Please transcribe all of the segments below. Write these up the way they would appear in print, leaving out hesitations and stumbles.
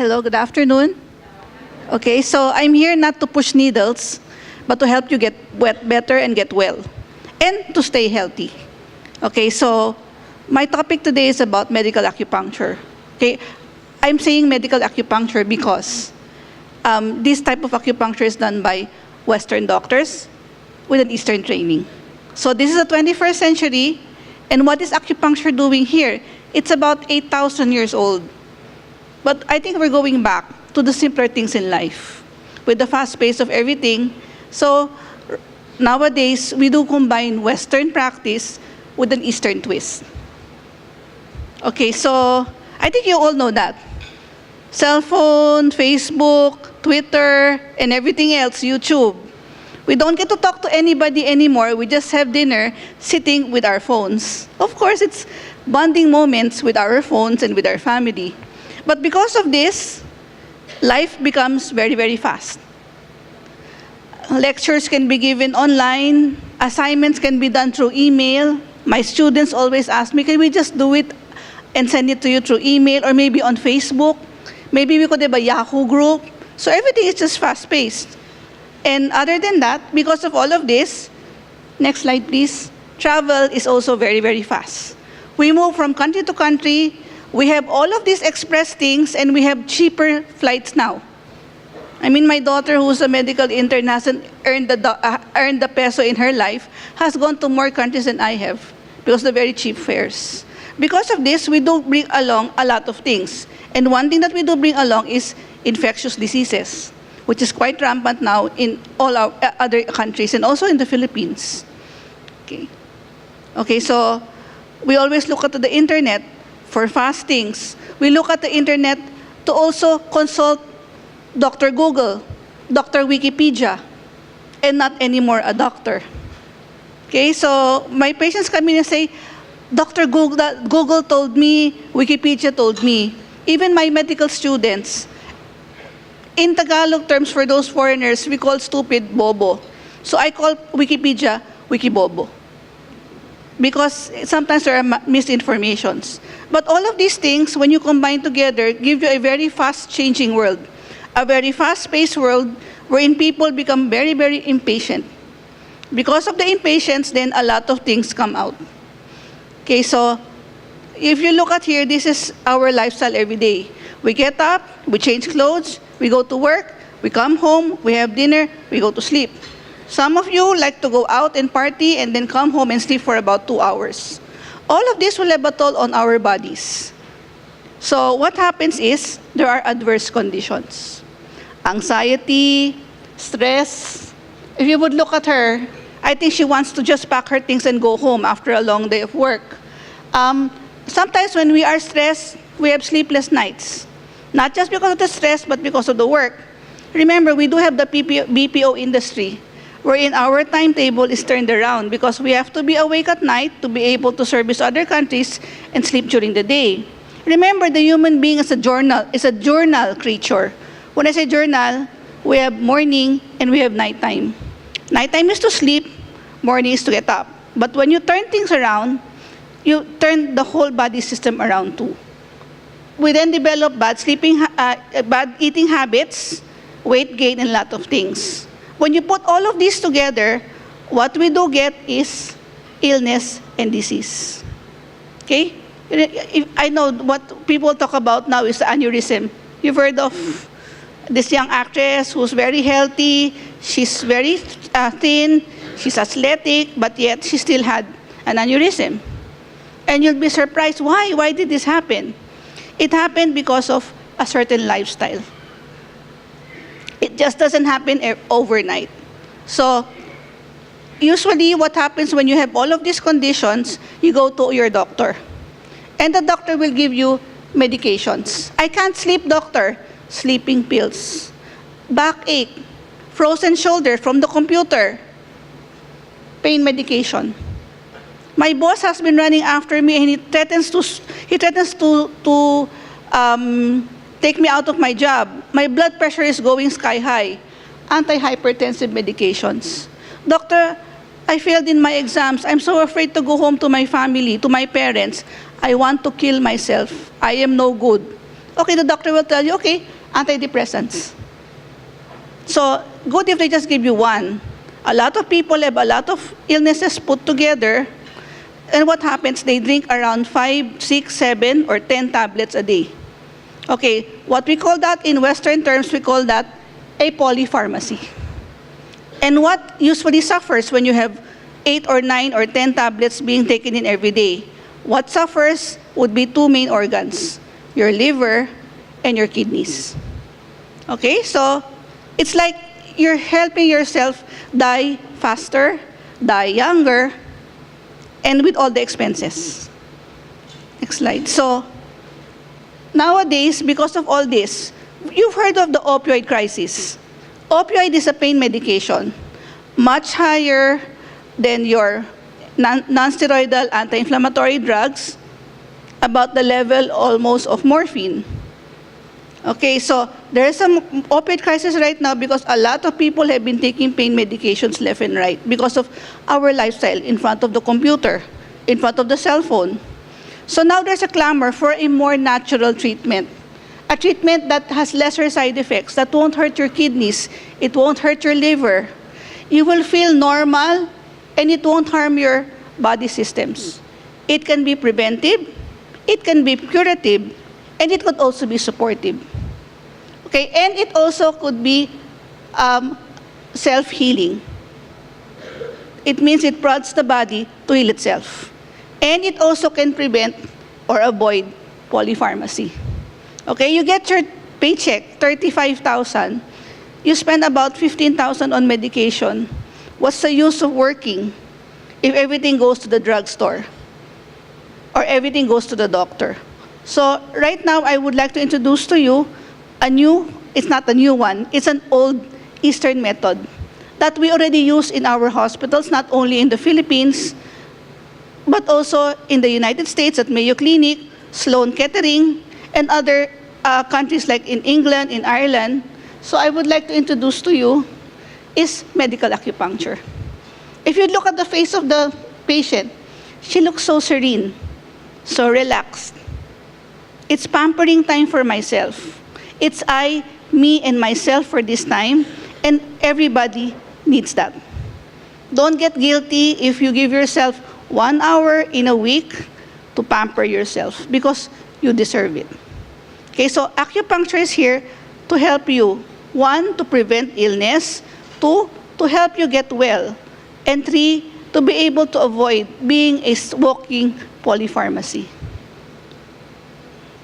Hello, good afternoon. Okay, so I'm here not to push needles, but to help you get better and get well, and to stay healthy. Okay, so my topic today is about medical acupuncture. Okay, I'm saying medical acupuncture because this type of acupuncture is done by Western doctors with an Eastern training. So this is the 21st century, and what is acupuncture doing here? It's about 8,000 years old. But I think we're going back to the simpler things in life with the fast pace of everything. So nowadays, we do combine Western practice with an Eastern twist. Okay, so I think you all know that. Cell phone, Facebook, Twitter, and everything else, YouTube. We don't get to talk to anybody anymore. We just have dinner sitting with our phones. Of course, it's bonding moments with our phones and with our family. But because of this, life becomes very, very fast. Lectures can be given online. Assignments can be done through email. My students always ask me, can we just do it and send it to you through email or maybe on Facebook? Maybe we could have a Yahoo group. So everything is just fast-paced. And other than that, because of all of this, next slide please, travel is also very, very fast. We move from country to country. We have all of these express things, and we have cheaper flights now. I mean, my daughter, who's a medical intern, hasn't earned the peso in her life, has gone to more countries than I have because of the very cheap fares. Because of this, we do bring along a lot of things. And one thing that we do bring along is infectious diseases, which is quite rampant now in all our other countries and also in the Philippines. Okay, so we always look at the internet for fast things. We look at the internet to also consult Dr. Google, Dr. Wikipedia, and not anymore a doctor. Okay, so my patients come in and say, Dr. Google told me, Wikipedia told me. Even my medical students, in Tagalog terms for those foreigners, we call stupid bobo. So I call Wikipedia Wikibobo, because sometimes there are misinformations. But all of these things, when you combine together, give you a very fast-changing world, a very fast-paced world wherein people become very, very impatient. Because of the impatience, then a lot of things come out. Okay, so if you look at here, this is our lifestyle every day. We get up, we change clothes, we go to work, we come home, we have dinner, we go to sleep. Some of you like to go out and party and then come home and sleep for about 2 hours. All of this will have a toll on our bodies. So what happens is, there are adverse conditions. Anxiety, stress. If you would look at her, I think she wants to just pack her things and go home after a long day of work. Sometimes when we are stressed, we have sleepless nights. Not just because of the stress, but because of the work. Remember, we do have the BPO industry, wherein our timetable is turned around because we have to be awake at night to be able to service other countries and sleep during the day. Remember, the human being is a journal creature. When I say journal, we have morning and we have nighttime. Nighttime is to sleep, morning is to get up. But when you turn things around, you turn the whole body system around too. We then develop bad eating habits, weight gain, and a lot of things. When you put all of these together, what we do get is illness and disease. Okay? I know what people talk about now is the aneurysm. You've heard of this young actress who's very healthy, she's very thin, she's athletic, but yet she still had an aneurysm. And you'll be surprised, why? Why did this happen? It happened because of a certain lifestyle. It just doesn't happen overnight. So usually what happens when you have all of these conditions, you go to your doctor. And the doctor will give you medications. I can't sleep, doctor. Sleeping pills. Backache. Frozen shoulder from the computer. Pain medication. My boss has been running after me and he threatens to take me out of my job. My blood pressure is going sky high. Antihypertensive medications. Doctor, I failed in my exams. I'm so afraid to go home to my family, to my parents. I want to kill myself. I am no good. Okay, the doctor will tell you, okay, antidepressants. So, good if they just give you one. A lot of people have a lot of illnesses put together, and what happens? They drink around 5, 6, 7, or 10 tablets a day. Okay, what we call that in Western terms, we call that a polypharmacy. And what usually suffers when you have 8 or 9 or 10 tablets being taken in every day? What suffers would be two main organs, your liver and your kidneys. Okay, so it's like you're helping yourself die faster, die younger, and with all the expenses. Next slide. So, nowadays, because of all this, you've heard of the opioid crisis. Opioid is a pain medication, much higher than your non-steroidal anti-inflammatory drugs, about the level almost of morphine. Okay, so there is some opioid crisis right now because a lot of people have been taking pain medications left and right because of our lifestyle in front of the computer, in front of the cell phone. So now there's a clamor for a more natural treatment, a treatment that has lesser side effects, that won't hurt your kidneys, it won't hurt your liver. You will feel normal, and it won't harm your body systems. It can be preventive, it can be curative, and it could also be supportive. Okay, and it also could be self-healing. It means it prods the body to heal itself. And it also can prevent or avoid polypharmacy. Okay, you get your paycheck, 35,000. You spend about 15,000 on medication. What's the use of working if everything goes to the drugstore or everything goes to the doctor? So right now, I would like to introduce to you a new, it's not a new one, it's an old Eastern method that we already use in our hospitals, not only in the Philippines, but also in the United States at Mayo Clinic, Sloan Kettering, and other countries like in England, in Ireland. So I would like to introduce to you is medical acupuncture. If you look at the face of the patient, she looks so serene, so relaxed. It's pampering time for myself. It's I, me, and myself for this time, and everybody needs that. Don't get guilty if you give yourself 1 hour in a week to pamper yourself because you deserve it. Okay, so acupuncture is here to help you. 1, to prevent illness. 2, to help you get well. And 3, to be able to avoid being a walking polypharmacy.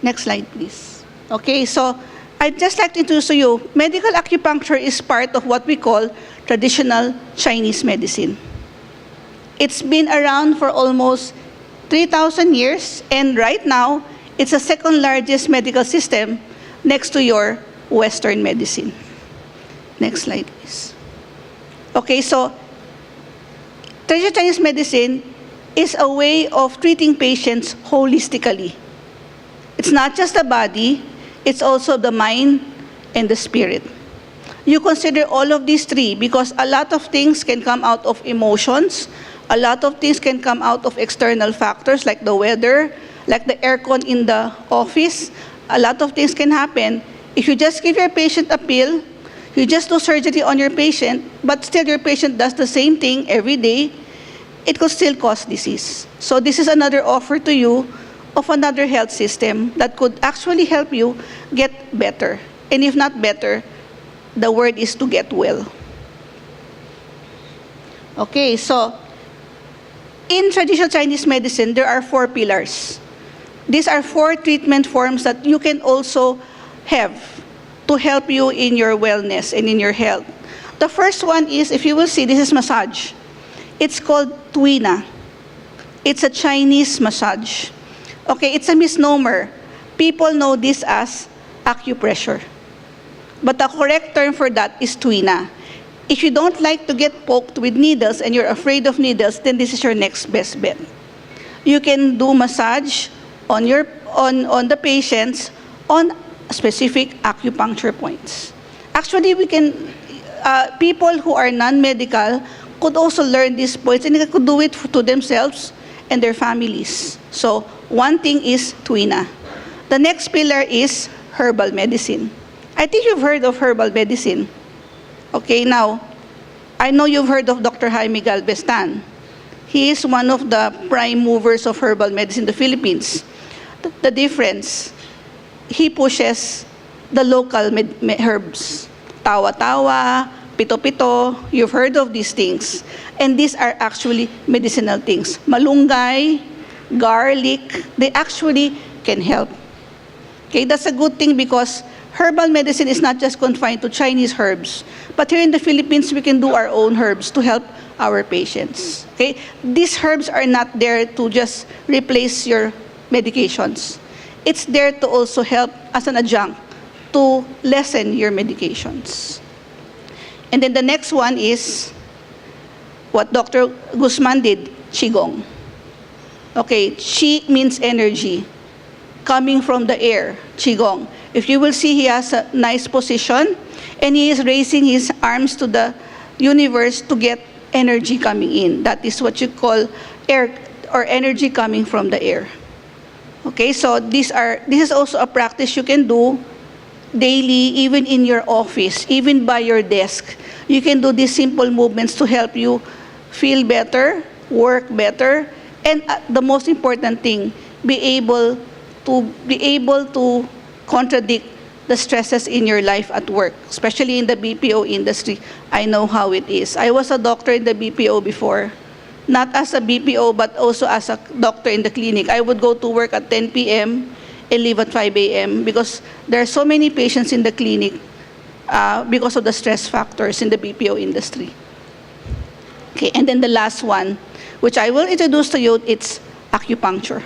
Next slide, please. Okay, so I'd just like to introduce to you, medical acupuncture is part of what we call traditional Chinese medicine. It's been around for almost 3,000 years, and right now, it's the second largest medical system next to your Western medicine. Next slide, please. Okay, so traditional Chinese medicine is a way of treating patients holistically. It's not just the body, it's also the mind and the spirit. You consider all of these three because a lot of things can come out of emotions, a lot of things can come out of external factors like the weather, like the aircon in the office. A lot of things can happen. If you just give your patient a pill, you just do surgery on your patient, but still your patient does the same thing every day, it could still cause disease. So this is another offer to you of another health system that could actually help you get better. And if not better, the word is to get well. Okay, so in traditional Chinese medicine, there are 4 pillars. These are 4 treatment forms that you can also have to help you in your wellness and in your health. The first one is, if you will see, this is massage. It's called tuina. It's a Chinese massage. Okay, it's a misnomer. People know this as acupressure. But the correct term for that is tuina. If you don't like to get poked with needles and you're afraid of needles, then this is your next best bet. You can do massage on the patients on specific acupuncture points. Actually, we can people who are non-medical could also learn these points and they could do it to themselves and their families. So one thing is tuina. The next pillar is herbal medicine. I think you've heard of herbal medicine. Okay, now, I know you've heard of Dr. Jaime Galvestan. He is one of the prime movers of herbal medicine in the Philippines. The difference, he pushes the local herbs. Tawa-tawa, pito-pito, you've heard of these things. And these are actually medicinal things. Malunggay, garlic, they actually can help. Okay, that's a good thing because herbal medicine is not just confined to Chinese herbs, but here in the Philippines, we can do our own herbs to help our patients. Okay, these herbs are not there to just replace your medications. It's there to also help as an adjunct to lessen your medications. And then the next one is what Dr. Guzman did, Qigong. Okay, Qi means energy coming from the air, Qigong. If you will see, he has a nice position, and he is raising his arms to the universe to get energy coming in. That is what you call air, or energy coming from the air. Okay, so this is also a practice you can do daily, even in your office, even by your desk. You can do these simple movements to help you feel better, work better, and the most important thing, be able to contradict the stresses in your life at work, especially in the BPO industry. I know how it is. I was a doctor in the BPO before, not as a BPO, but also as a doctor in the clinic. I would go to work at 10 p.m. and leave at 5 a.m. because there are so many patients in the clinic because of the stress factors in the BPO industry. Okay, and then the last one, which I will introduce to you, it's acupuncture.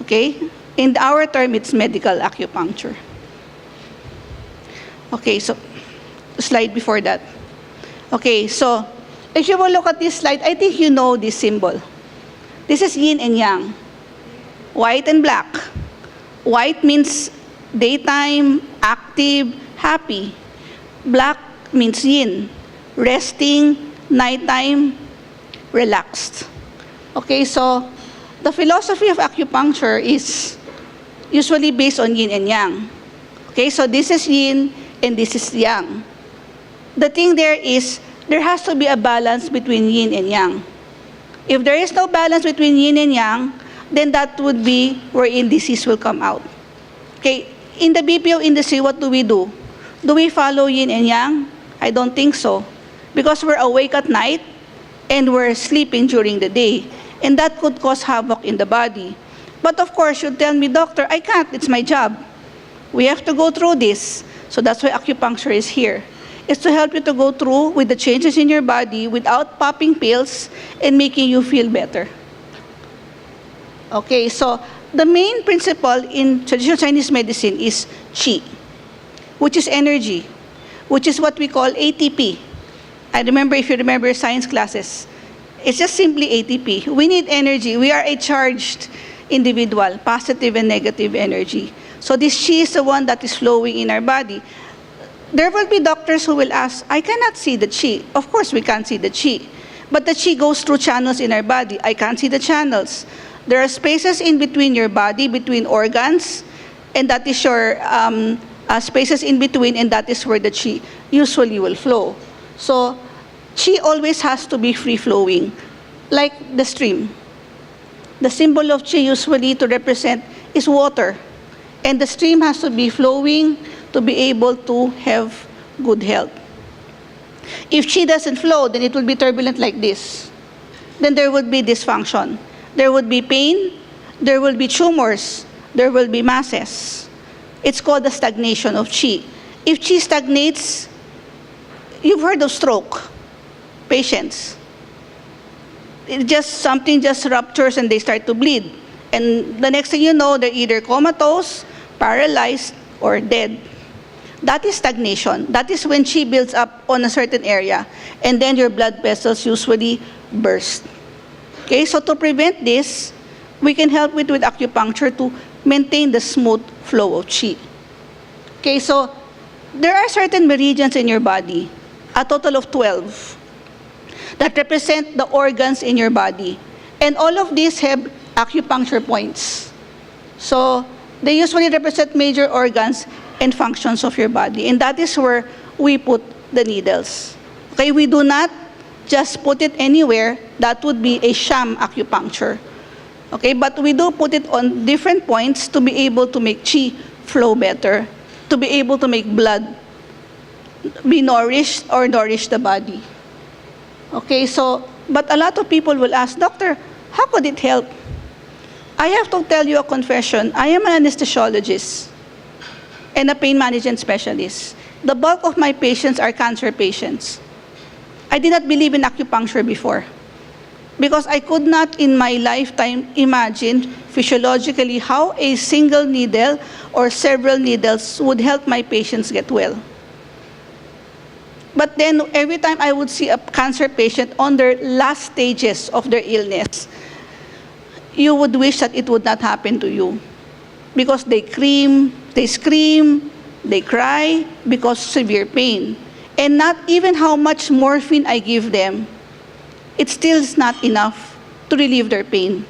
Okay, in our term, it's medical acupuncture. Okay, so slide before that. Okay, so if you will look at this slide, I think you know this symbol. This is yin and yang, white and black. White means daytime, active, happy. Black means yin, resting, nighttime, relaxed. Okay, so the philosophy of acupuncture is usually based on yin and yang. Okay, so this is yin and this is yang. The thing there is, there has to be a balance between yin and yang. If there is no balance between yin and yang, then that would be wherein disease will come out. Okay, in the BPO industry, what do? Do we follow yin and yang? I don't think so. Because we're awake at night and we're sleeping during the day. And that could cause havoc in the body. But of course, you tell me, doctor, I can't, it's my job. We have to go through this. So that's why acupuncture is here. It's to help you to go through with the changes in your body without popping pills and making you feel better. Okay, so the main principle in traditional Chinese medicine is Qi, which is energy, which is what we call ATP. I remember, if you remember your science classes, it's just simply ATP. We need energy. We are a charged individual, positive and negative energy. So this Qi is the one that is flowing in our body. There will be doctors who will ask, I cannot see the Qi. Of course, we can't see the Qi. But the Qi goes through channels in our body. I can't see the channels. There are spaces in between your body, between organs, and that is your spaces in between, and that is where the Qi usually will flow. So Qi always has to be free-flowing, like the stream. The symbol of Qi usually to represent is water. And the stream has to be flowing to be able to have good health. If Qi doesn't flow, then it will be turbulent like this. Then there would be dysfunction. There would be pain, there will be tumors, there will be masses. It's called the stagnation of Qi. If Qi stagnates, you've heard of stroke patients. Something just ruptures and they start to bleed. And the next thing you know, they're either comatose, paralyzed, or dead. That is stagnation. That is when Qi builds up on a certain area, and then your blood vessels usually burst. Okay, so to prevent this, we can help with acupuncture to maintain the smooth flow of Qi. Okay, so there are certain meridians in your body, a total of 12, that represent the organs in your body. And all of these have acupuncture points. So they usually represent major organs, and functions of your body. And that is where we put the needles. Okay, we do not just put it anywhere. That would be a sham acupuncture. Okay, but we do put it on different points to be able to make chi flow better, to be able to make blood be nourished or nourish the body. Okay, so, but a lot of people will ask, Doctor, how could it help? I have to tell you a confession. I am an anesthesiologist and a pain management specialist. The bulk of my patients are cancer patients. I did not believe in acupuncture before because I could not in my lifetime imagine physiologically how a single needle or several needles would help my patients get well. But then every time I would see a cancer patient on their last stages of their illness, you would wish that it would not happen to you because they scream, they cry because of severe pain. And not even how much morphine I give them, it still is not enough to relieve their pain.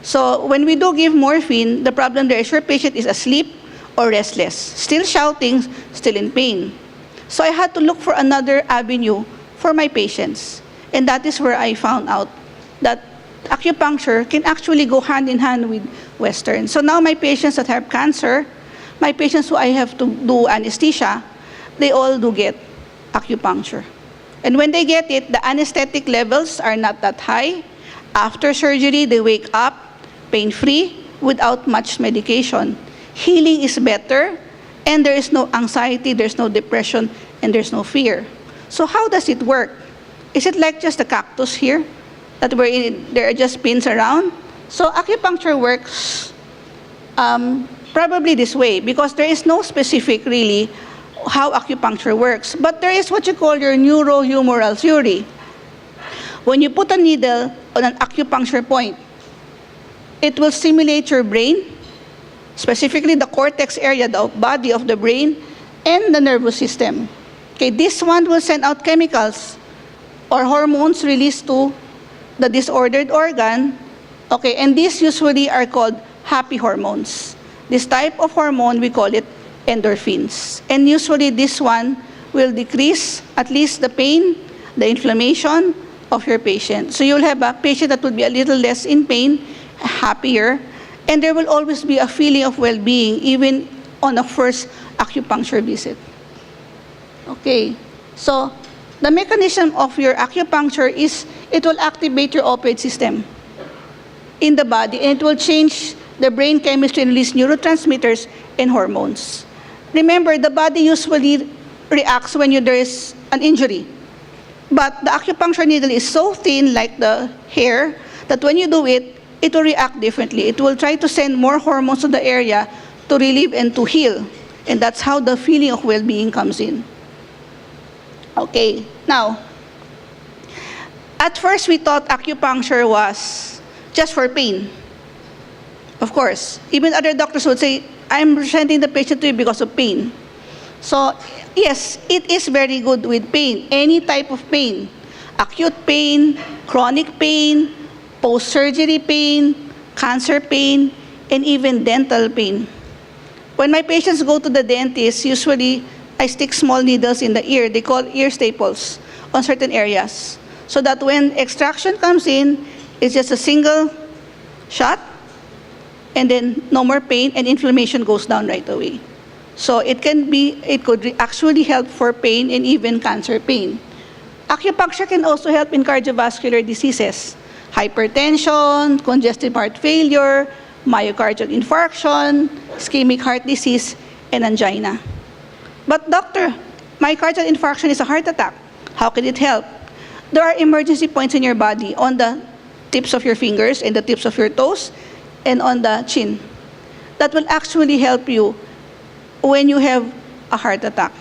So when we do give morphine, the problem there is your patient is asleep or restless, still shouting, still in pain. So I had to look for another avenue for my patients. And that is where I found out that acupuncture can actually go hand in hand with Western. So now my patients that have cancer, my patients who I have to do anesthesia, they all do get acupuncture. And when they get it, the anesthetic levels are not that high. After surgery, they wake up pain-free without much medication. Healing is better, and there is no anxiety, there's no depression, and there's no fear. So how does it work? Is it like just a cactus here, that there are just pins around? So acupuncture works probably this way, because there is no specific really how acupuncture works. But there is what you call your neurohumoral theory. When you put a needle on an acupuncture point, it will stimulate your brain, specifically the cortex area, the body of the brain, and the nervous system. Okay, this one will send out chemicals or hormones released to the disordered organ. Okay, and these usually are called happy hormones. This type of hormone, we call it endorphins. And usually this one will decrease at least the pain, the inflammation of your patient. So you'll have a patient that will be a little less in pain, happier, and there will always be a feeling of well-being even on a first acupuncture visit. Okay, so the mechanism of your acupuncture is it will activate your opioid system in the body, and it will change the brain chemistry and release neurotransmitters and hormones. Remember, the body usually reacts when there is an injury. But the acupuncture needle is so thin, like the hair, that when you do it, it will react differently. It will try to send more hormones to the area to relieve and to heal. And that's how the feeling of well-being comes in. Okay, now, at first we thought acupuncture was just for pain. Of course, even other doctors would say, I'm presenting the patient to you because of pain. So, yes, it is very good with pain, any type of pain. Acute pain, chronic pain, post-surgery pain, cancer pain, and even dental pain. When my patients go to the dentist, usually I stick small needles in the ear. They call ear staples on certain areas. So that when extraction comes in, it's just a single shot, and then no more pain, and inflammation goes down right away. So it could actually help for pain and even cancer pain. Acupuncture can also help in cardiovascular diseases, hypertension, congestive heart failure, myocardial infarction, ischemic heart disease, and angina. But doctor, myocardial infarction is a heart attack. How can it help? There are emergency points in your body on the tips of your fingers and the tips of your toes and on the chin that will actually help you when you have a heart attack.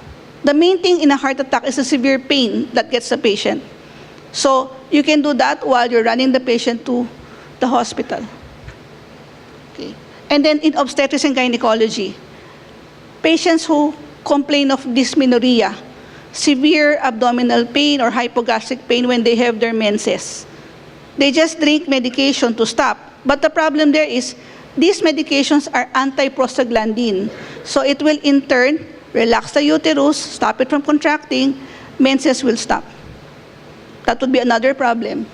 The main thing in a heart attack is the severe pain that gets the patient. So you can do that while you're running the patient to the hospital. Okay. And then in obstetrics and gynecology, patients who complain of dysmenorrhea, severe abdominal pain or hypogastric pain when they have their menses, they just drink medication to stop. But the problem there is these medications are anti-prostaglandin. So it will in turn relax the uterus, stop it from contracting, menses will stop. That would be another problem.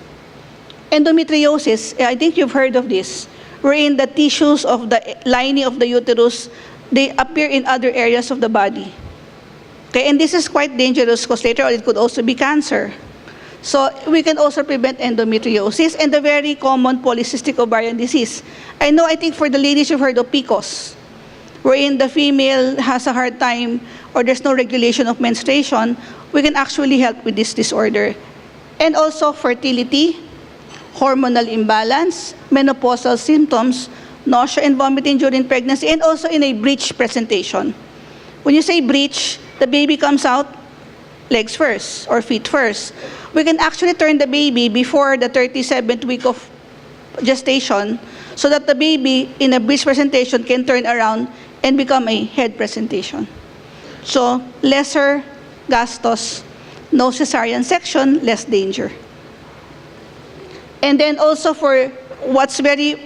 Endometriosis, I think you've heard of this, wherein the tissues of the lining of the uterus, they appear in other areas of the body. Okay, and this is quite dangerous because later on it could also be cancer. So we can also prevent endometriosis and the very common polycystic ovarian disease. I think for the ladies you've heard of PCOS, wherein the female has a hard time or there's no regulation of menstruation, we can actually help with this disorder. And also fertility, hormonal imbalance, menopausal symptoms, nausea and vomiting during pregnancy, and also in a breech presentation. When you say breech, the baby comes out legs first or feet first. We can actually turn the baby before the 37th week of gestation so that the baby in a breech presentation can turn around and become a head presentation. So lesser gastos, no cesarean section, less danger. And then also for what's very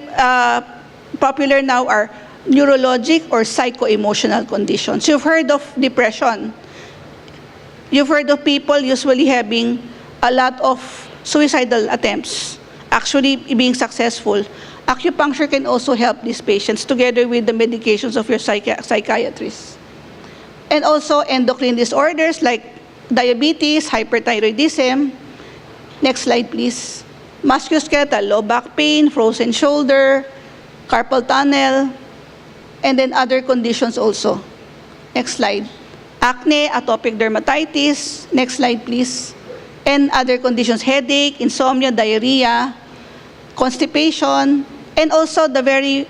popular now are neurologic or psycho-emotional conditions. You've heard of depression. You've heard of people usually having a lot of suicidal attempts, actually being successful. Acupuncture can also help these patients together with the medications of your psychiatrist. And also endocrine disorders like diabetes, hyperthyroidism. Next slide, please. Musculoskeletal, low back pain, frozen shoulder, carpal tunnel, and then other conditions also. Next slide. Acne, atopic dermatitis. Next slide, please. And other conditions, headache, insomnia, diarrhea, constipation, and also the very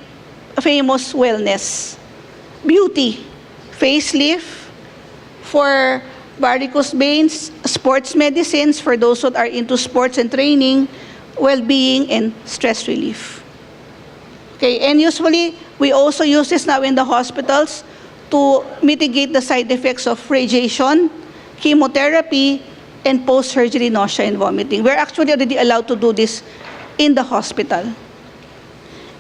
famous wellness. Beauty, facelift, for varicose veins, sports medicines for those who are into sports and training, well-being, and stress relief. Okay, and usually we also use this now in the hospitals to mitigate the side effects of radiation, chemotherapy, and post-surgery nausea and vomiting. We're actually already allowed to do this in the hospital.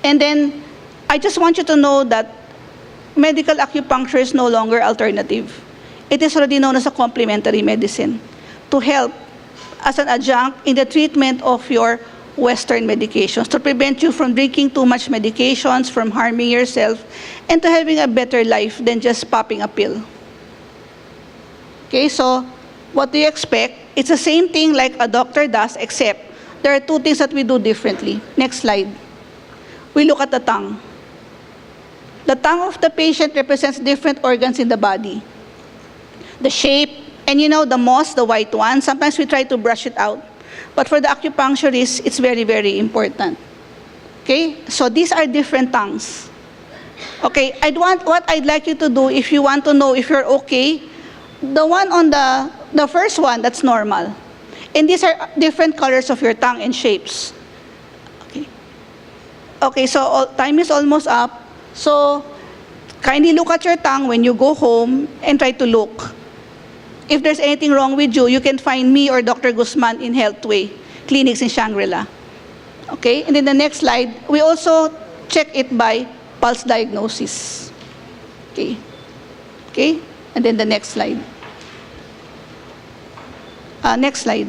And then I just want you to know that medical acupuncture is no longer alternative. It is already known as a complementary medicine to help as an adjunct in the treatment of your Western medications, to prevent you from drinking too much medications, from harming yourself, and to having a better life than just popping a pill. Okay, so what do you expect? It's the same thing like a doctor does, except there are two things that we do differently. Next slide. We look at the tongue. The tongue of the patient represents different organs in the body. The shape, and you know the moss, the white one, sometimes we try to brush it out. But for the acupuncturist, it's very, very important. Okay? So these are different tongues. Okay, what I'd like you to do, if you want to know if you're okay, the one on the first one, that's normal. And these are different colors of your tongue and shapes. Okay. Okay, so time is almost up. So kindly look at your tongue when you go home and try to look. If there's anything wrong with you, you can find me or Dr. Guzman in Healthway clinics in Shangri-La. Okay, and then the next slide, we also check it by pulse diagnosis. Okay, okay, and then the next slide. Next slide.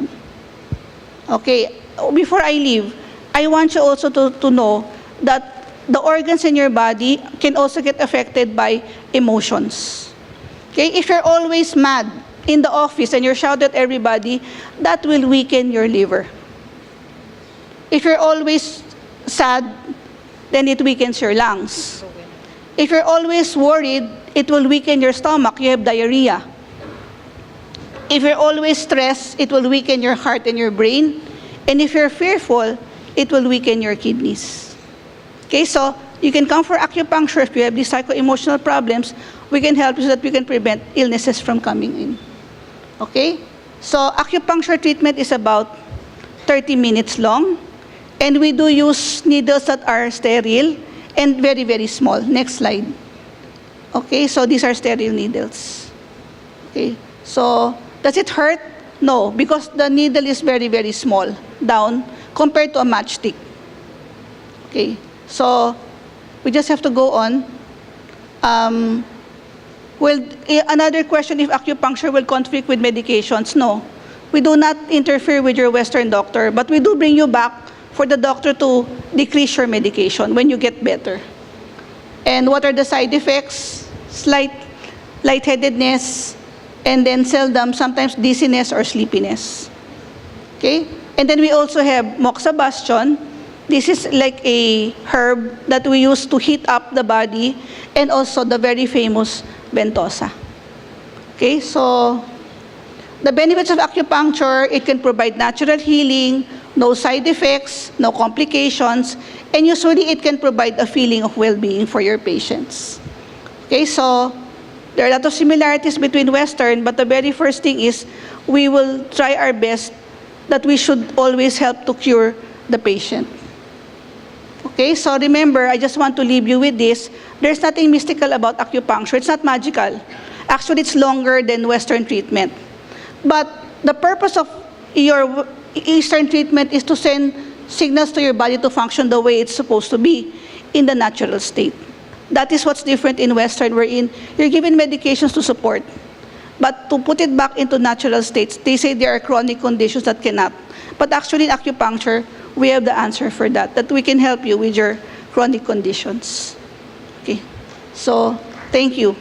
Okay, before I leave, I want you also to know that the organs in your body can also get affected by emotions. Okay, if you're always mad in the office and you're shouting at everybody, that will weaken your liver. If you're always sad, then it weakens your lungs. If you're always worried, it will weaken your stomach. You have diarrhea. If you're always stressed, it will weaken your heart and your brain. And if you're fearful, it will weaken your kidneys. Okay, so you can come for acupuncture if you have these psycho-emotional problems. We can help you so that we can prevent illnesses from coming in. Okay? So acupuncture treatment is about 30 minutes long. And we do use needles that are sterile and very, very small. Next slide. Okay, so these are sterile needles. Okay, so does it hurt? No, because the needle is very, very small down compared to a matchstick. Okay, so we just have to go on. Well, another question, if acupuncture will conflict with medications. No. We do not interfere with your Western doctor, but we do bring you back for the doctor to decrease your medication when you get better. And what are the side effects? Slight lightheadedness, and then seldom, sometimes dizziness or sleepiness. Okay? And then we also have moxibustion. This is like a herb that we use to heat up the body, and also the very famous ventosa. Okay, so the benefits of acupuncture, it can provide natural healing, no side effects, no complications, and usually it can provide a feeling of well-being for your patients. Okay, so there are a lot of similarities between Western, but the very first thing is we will try our best that we should always help to cure the patient. Okay, so remember, I just want to leave you with this. There's nothing mystical about acupuncture. It's not magical. Actually, it's longer than Western treatment. But the purpose of your Eastern treatment is to send signals to your body to function the way it's supposed to be in the natural state. That is what's different in Western, wherein you're given medications to support. But to put it back into natural states, they say there are chronic conditions that cannot. But actually in acupuncture, we have the answer for that we can help you with your chronic conditions. Okay, so thank you.